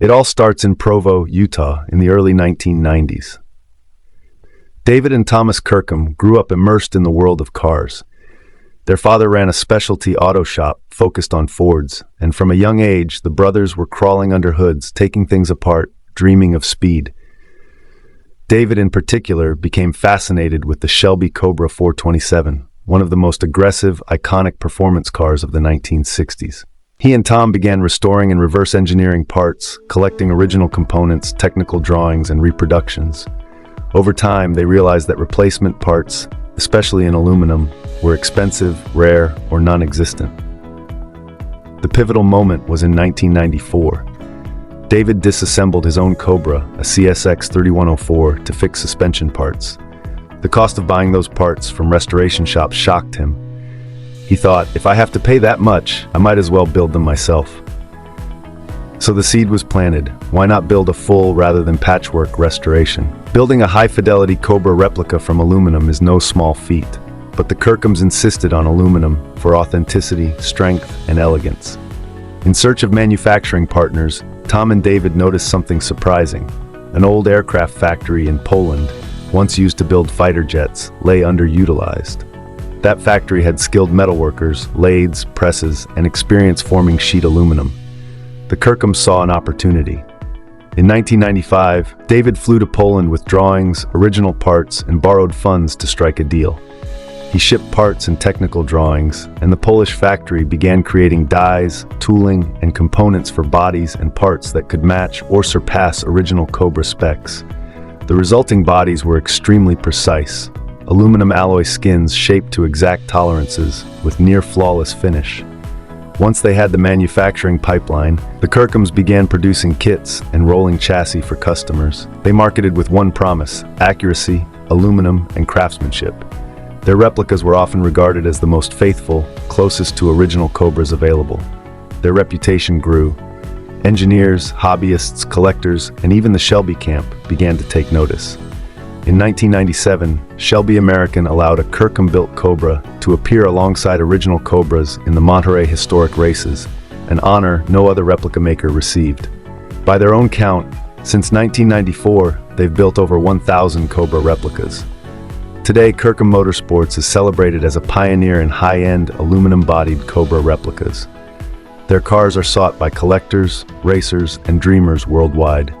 It all starts in Provo, Utah, in the early 1990s. David and Thomas Kirkham grew up immersed in the world of cars. Their father ran a specialty auto shop focused on Fords, and from a young age, the brothers were crawling under hoods, taking things apart, dreaming of speed. David, in particular, became fascinated with the Shelby Cobra 427, one of the most aggressive, iconic performance cars of the 1960s. He and Tom began restoring and reverse engineering parts, collecting original components, technical drawings, and reproductions. Over time, they realized that replacement parts, especially in aluminum, were expensive, rare, or non-existent. The pivotal moment was in 1994. David disassembled his own Cobra, a CSX 3104, to fix suspension parts. The cost of buying those parts from restoration shops shocked him. He thought, if I have to pay that much, I might as well build them myself. So the seed was planted. Why not build a full rather than patchwork restoration? Building a high-fidelity Cobra replica from aluminum is no small feat, but the Kirkhams insisted on aluminum for authenticity, strength, and elegance. In search of manufacturing partners, Tom and David noticed something surprising. An old aircraft factory in Poland, once used to build fighter jets, lay underutilized. That factory had skilled metalworkers, lathes, presses, and experience forming sheet aluminum. The Kirkhams saw an opportunity. In 1995, David flew to Poland with drawings, original parts, and borrowed funds to strike a deal. He shipped parts and technical drawings, and the Polish factory began creating dies, tooling, and components for bodies and parts that could match or surpass original Cobra specs. The resulting bodies were extremely precise, aluminum alloy skins shaped to exact tolerances with near-flawless finish. Once they had the manufacturing pipeline, the Kirkhams began producing kits and rolling chassis for customers. They marketed with one promise: accuracy, aluminum, and craftsmanship. Their replicas were often regarded as the most faithful, closest to original Cobras available. Their reputation grew. Engineers, hobbyists, collectors, and even the Shelby camp began to take notice. In 1997, Shelby American allowed a Kirkham-built Cobra to appear alongside original Cobras in the Monterey Historic Races, an honor no other replica maker received. By their own count, since 1994, they've built over 1,000 Cobra replicas. Today, Kirkham Motorsports is celebrated as a pioneer in high-end, aluminum-bodied Cobra replicas. Their cars are sought by collectors, racers, and dreamers worldwide.